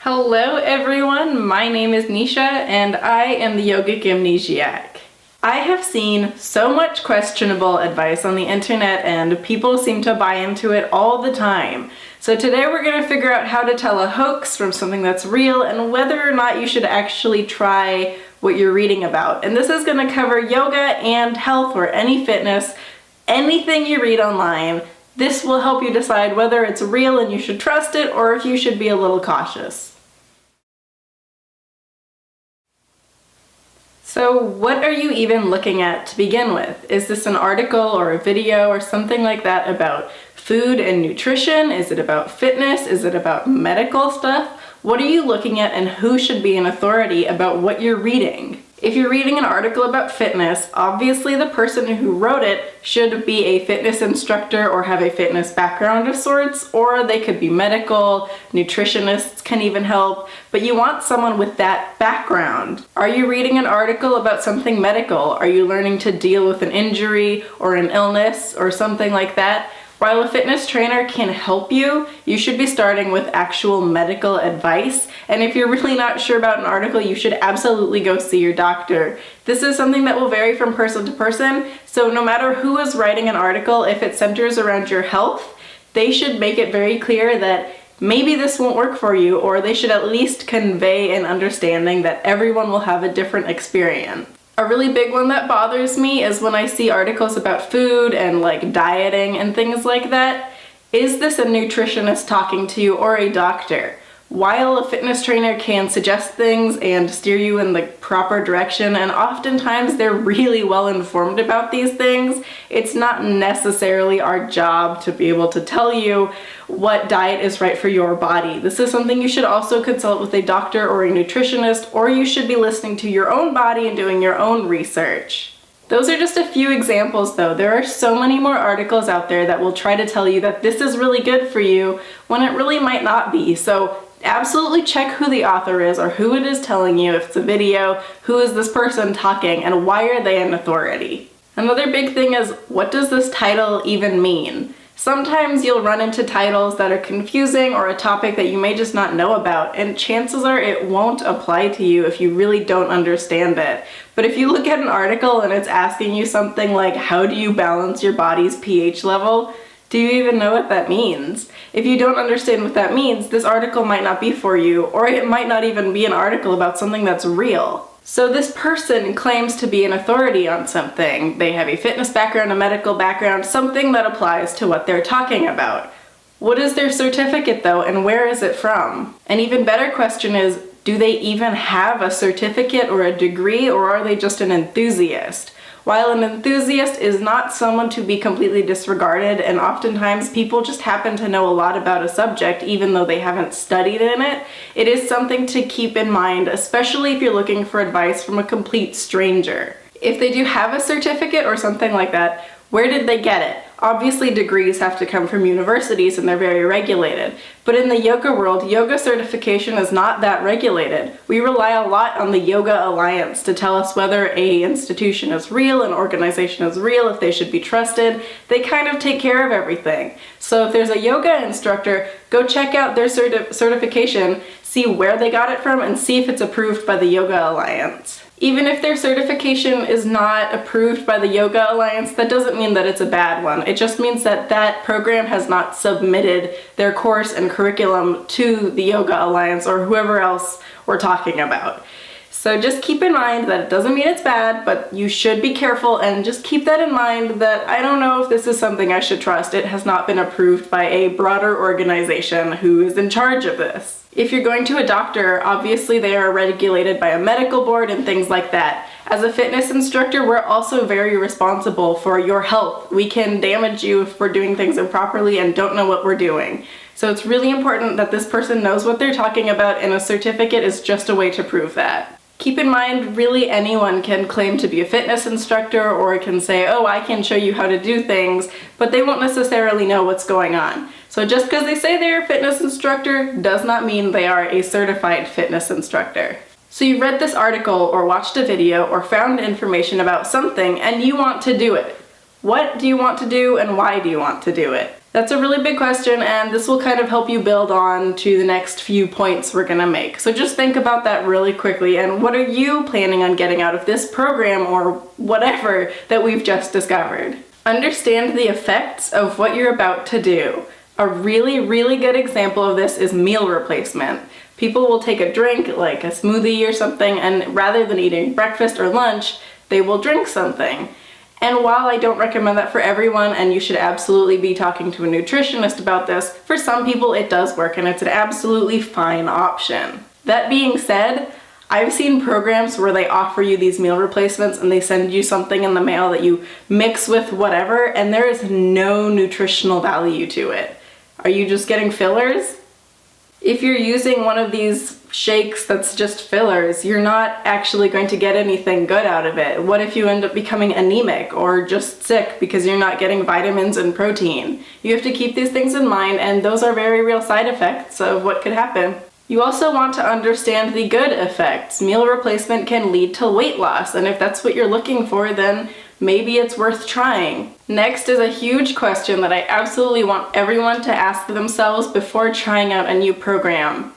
Hello everyone, my name is Nisha and I am the YogicAmnesiac. I have seen so much questionable advice on the internet and people seem to buy into it all the time. So today we're going to figure out how to tell a hoax from something that's real and whether or not you should actually try what you're reading about. And this is going to cover yoga and health or any fitness, anything you read online. This will help you decide whether it's real and you should trust it or if you should be a little cautious. So what are you even looking at to begin with? Is this an article or a video or something like that about food and nutrition? Is it about fitness? Is it about medical stuff? What are you looking at and who should be an authority about what you're reading? If you're reading an article about fitness, obviously the person who wrote it should be a fitness instructor or have a fitness background of sorts, or they could be medical, nutritionists can even help, but you want someone with that background. Are you reading an article about something medical? Are you learning to deal with an injury or an illness or something like that? While a fitness trainer can help you, you should be starting with actual medical advice. And if you're really not sure about an article, you should absolutely go see your doctor. This is something that will vary from person to person, so no matter who is writing an article, if it centers around your health, they should make it very clear that maybe this won't work for you, or they should at least convey an understanding that everyone will have a different experience. A really big one that bothers me is when I see articles about food and like dieting and things like that. Is this a nutritionist talking to you or a doctor? While a fitness trainer can suggest things and steer you in the proper direction, and oftentimes they're really well informed about these things, it's not necessarily our job to be able to tell you what diet is right for your body. This is something you should also consult with a doctor or a nutritionist, or you should be listening to your own body and doing your own research. Those are just a few examples though. There are so many more articles out there that will try to tell you that this is really good for you when it really might not be. So absolutely check who the author is or who it is telling you. If it's a video, who is this person talking and why are they an authority? Another big thing is, what does this title even mean? Sometimes you'll run into titles that are confusing or a topic that you may just not know about, and chances are it won't apply to you if you really don't understand it. But if you look at an article and it's asking you something like, how do you balance your body's pH level? Do you even know what that means? If you don't understand what that means, this article might not be for you, or it might not even be an article about something that's real. So this person claims to be an authority on something. They have a fitness background, a medical background, something that applies to what they're talking about. What is their certificate though, and where is it from? An even better question is, do they even have a certificate or a degree, or are they just an enthusiast? While an enthusiast is not someone to be completely disregarded, and oftentimes people just happen to know a lot about a subject even though they haven't studied in it, it is something to keep in mind, especially if you're looking for advice from a complete stranger. If they do have a certificate or something like that, where did they get it? Obviously degrees have to come from universities and they're very regulated, but in the yoga world, yoga certification is not that regulated. We rely a lot on the Yoga Alliance to tell us whether an institution is real, an organization is real, if they should be trusted. They kind of take care of everything. So if there's a yoga instructor, go check out their certification, see where they got it from, and see if it's approved by the Yoga Alliance. Even if their certification is not approved by the Yoga Alliance, that doesn't mean that it's a bad one. It just means that that program has not submitted their course and curriculum to the Yoga Alliance or whoever else we're talking about. So just keep in mind that it doesn't mean it's bad, but you should be careful, and just keep that in mind that I don't know if this is something I should trust. It has not been approved by a broader organization who is in charge of this. If you're going to a doctor, obviously they are regulated by a medical board and things like that. As a fitness instructor, we're also very responsible for your health. We can damage you if we're doing things improperly and don't know what we're doing. So it's really important that this person knows what they're talking about, and a certificate is just a way to prove that. Keep in mind, really anyone can claim to be a fitness instructor or can say, oh, I can show you how to do things, but they won't necessarily know what's going on. So just because they say they're a fitness instructor does not mean they are a certified fitness instructor. So you read this article or watched a video or found information about something and you want to do it. What do you want to do and why do you want to do it? That's a really big question, and this will kind of help you build on to the next few points we're gonna make. So just think about that really quickly, and what are you planning on getting out of this program or whatever that we've just discovered? Understand the effects of what you're about to do. A really, really good example of this is meal replacement. People will take a drink, like a smoothie or something, and rather than eating breakfast or lunch, they will drink something. And while I don't recommend that for everyone, and you should absolutely be talking to a nutritionist about this, for some people it does work and it's an absolutely fine option. That being said, I've seen programs where they offer you these meal replacements and they send you something in the mail that you mix with whatever, and there is no nutritional value to it. Are you just getting fillers? If you're using one of these shakes that's just fillers, you're not actually going to get anything good out of it. What if you end up becoming anemic or just sick because you're not getting vitamins and protein? You have to keep these things in mind, and those are very real side effects of what could happen. You also want to understand the good effects. Meal replacement can lead to weight loss, and if that's what you're looking for, then maybe it's worth trying. Next is a huge question that I absolutely want everyone to ask themselves before trying out a new program.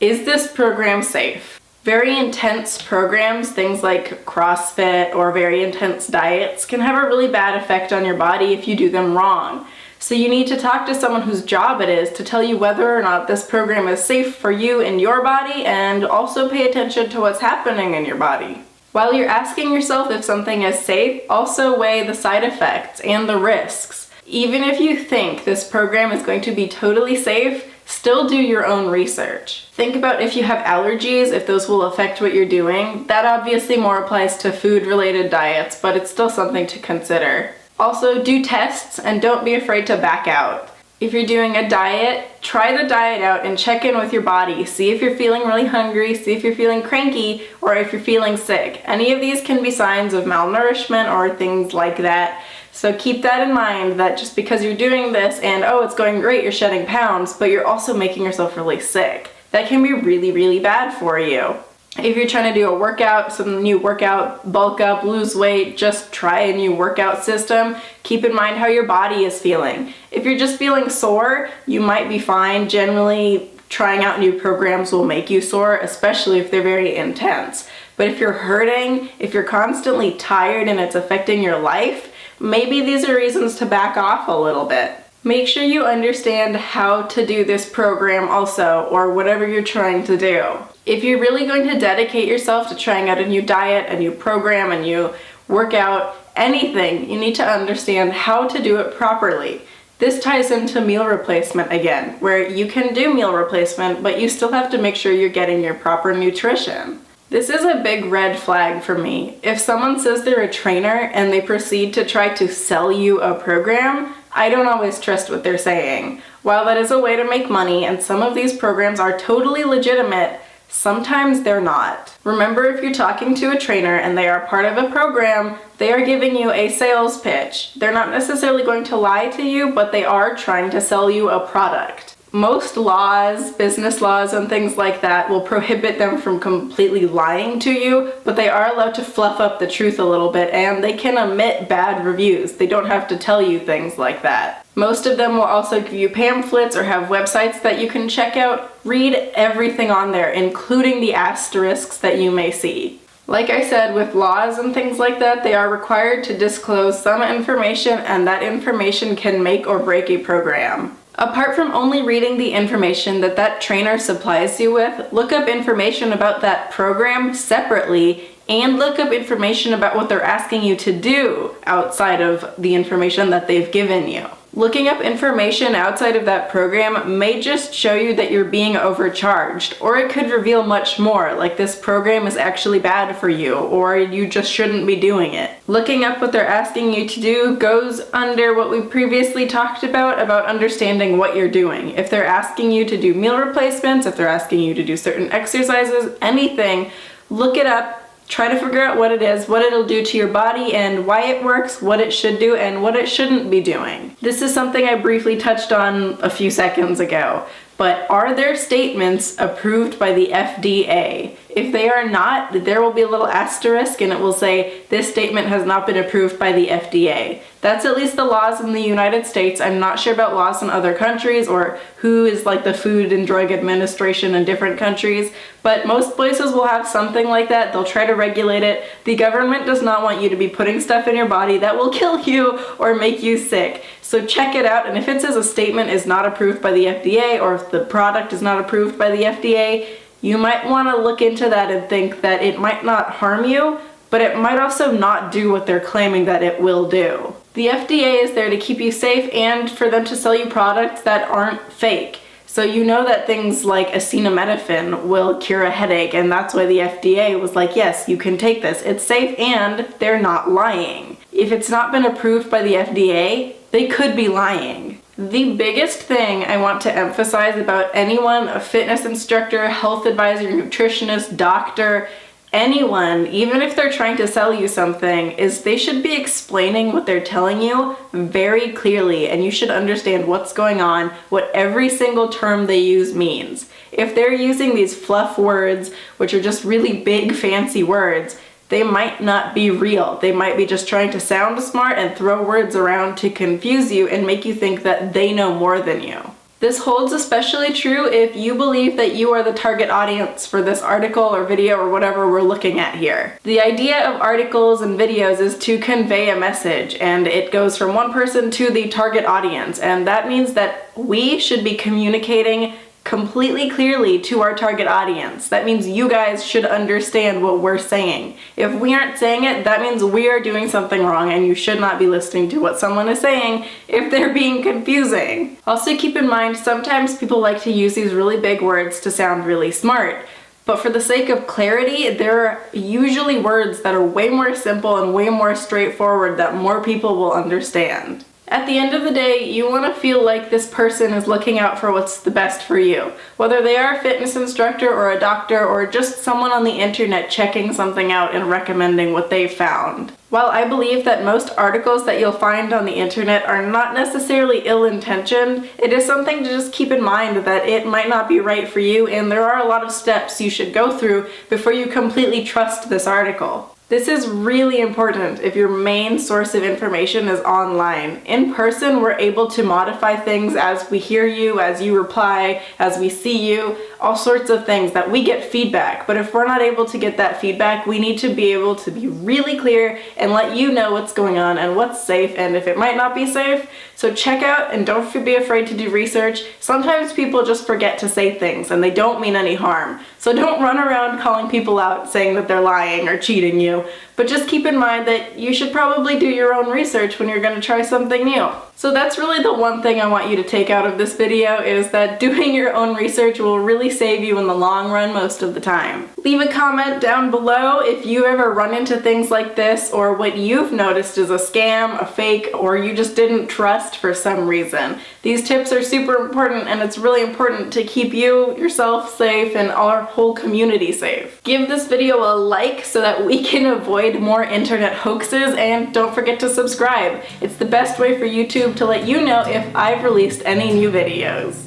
Is this program safe? Very intense programs, things like CrossFit or very intense diets, can have a really bad effect on your body if you do them wrong. So you need to talk to someone whose job it is to tell you whether or not this program is safe for you and your body, and also pay attention to what's happening in your body. While you're asking yourself if something is safe, also weigh the side effects and the risks. Even if you think this program is going to be totally safe, still do your own research. Think about if you have allergies, if those will affect what you're doing. That obviously more applies to food-related diets, but it's still something to consider. Also, do tests and don't be afraid to back out. If you're doing a diet, try the diet out and check in with your body. See if you're feeling really hungry, see if you're feeling cranky, or if you're feeling sick. Any of these can be signs of malnourishment or things like that. So keep that in mind, that just because you're doing this and oh, it's going great, you're shedding pounds, but you're also making yourself really sick. That can be really, really bad for you. If you're trying to do a workout, some new workout, bulk up, lose weight, just try a new workout system. Keep in mind how your body is feeling. If you're just feeling sore, you might be fine. Generally, trying out new programs will make you sore, especially if they're very intense. But if you're hurting, if you're constantly tired and it's affecting your life, maybe these are reasons to back off a little bit. Make sure you understand how to do this program also, or whatever you're trying to do. If you're really going to dedicate yourself to trying out a new diet, a new program, a new workout, anything, you need to understand how to do it properly. This ties into meal replacement again, where you can do meal replacement, but you still have to make sure you're getting your proper nutrition. This is a big red flag for me. If someone says they're a trainer and they proceed to try to sell you a program, I don't always trust what they're saying. While that is a way to make money, and some of these programs are totally legitimate, sometimes they're not. Remember, if you're talking to a trainer and they are part of a program, they are giving you a sales pitch. They're not necessarily going to lie to you, but they are trying to sell you a product. Most laws, business laws and things like that will prohibit them from completely lying to you, but they are allowed to fluff up the truth a little bit, and they can omit bad reviews. They don't have to tell you things like that. Most of them will also give you pamphlets or have websites that you can check out. Read everything on there, including the asterisks that you may see. Like I said, with laws and things like that, they are required to disclose some information, and that information can make or break a program. Apart from only reading the information that that trainer supplies you with, look up information about that program separately, and look up information about what they're asking you to do outside of the information that they've given you. Looking up information outside of that program may just show you that you're being overcharged, or it could reveal much more, like this program is actually bad for you, or you just shouldn't be doing it. Looking up what they're asking you to do goes under what we previously talked about understanding what you're doing. If they're asking you to do meal replacements, if they're asking you to do certain exercises, anything, look it up. Try to figure out what it is, what it'll do to your body, and why it works, what it should do, and what it shouldn't be doing. This is something I briefly touched on a few seconds ago, but are their statements approved by the FDA? If they are not, there will be a little asterisk and it will say, this statement has not been approved by the FDA. That's at least the laws in the United States. I'm not sure about laws in other countries or who is like the Food and Drug Administration in different countries, but most places will have something like that. They'll try to regulate it. The government does not want you to be putting stuff in your body that will kill you or make you sick. So check it out, and if it says a statement is not approved by the FDA or if the product is not approved by the FDA, you might want to look into that and think that it might not harm you, but it might also not do what they're claiming that it will do. The FDA is there to keep you safe and for them to sell you products that aren't fake. So you know that things like acetaminophen will cure a headache, and that's why the FDA was like, yes, you can take this. It's safe and they're not lying. If it's not been approved by the FDA, they could be lying. The biggest thing I want to emphasize about anyone, a fitness instructor, health advisor, nutritionist, doctor, anyone, even if they're trying to sell you something, is they should be explaining what they're telling you very clearly, and you should understand what's going on, what every single term they use means. If they're using these fluff words, which are just really big fancy words, they might not be real. They might be just trying to sound smart and throw words around to confuse you and make you think that they know more than you. This holds especially true if you believe that you are the target audience for this article or video or whatever we're looking at here. The idea of articles and videos is to convey a message, and it goes from one person to the target audience, and that means that we should be communicating completely clearly to our target audience. That means you guys should understand what we're saying. If we aren't saying it, that means we are doing something wrong, and you should not be listening to what someone is saying if they're being confusing. Also keep in mind, sometimes people like to use these really big words to sound really smart. But for the sake of clarity, there are usually words that are way more simple and way more straightforward that more people will understand. At the end of the day, you want to feel like this person is looking out for what's the best for you. Whether they are a fitness instructor or a doctor or just someone on the internet checking something out and recommending what they found. While I believe that most articles that you'll find on the internet are not necessarily ill-intentioned, it is something to just keep in mind that it might not be right for you, and there are a lot of steps you should go through before you completely trust this article. This is really important if your main source of information is online. In person, we're able to modify things as we hear you, as you reply, as we see you, all sorts of things that we get feedback. But if we're not able to get that feedback, we need to be able to be really clear and let you know what's going on and what's safe and if it might not be safe. So check out and don't be afraid to do research. Sometimes people just forget to say things and they don't mean any harm. So don't run around calling people out saying that they're lying or cheating you. But just keep in mind that you should probably do your own research when you're going to try something new. So that's really the one thing I want you to take out of this video, is that doing your own research will really save you in the long run most of the time. Leave a comment down below if you ever run into things like this, or what you've noticed is a scam, a fake, or you just didn't trust for some reason. These tips are super important, and it's really important to keep you, yourself safe, and our whole community safe. Give this video a like so that we can avoid more internet hoaxes, and don't forget to subscribe. It's the best way for YouTube to let you know if I've released any new videos.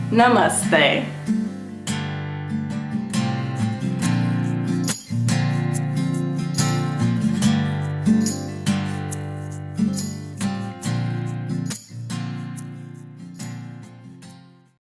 Namaste.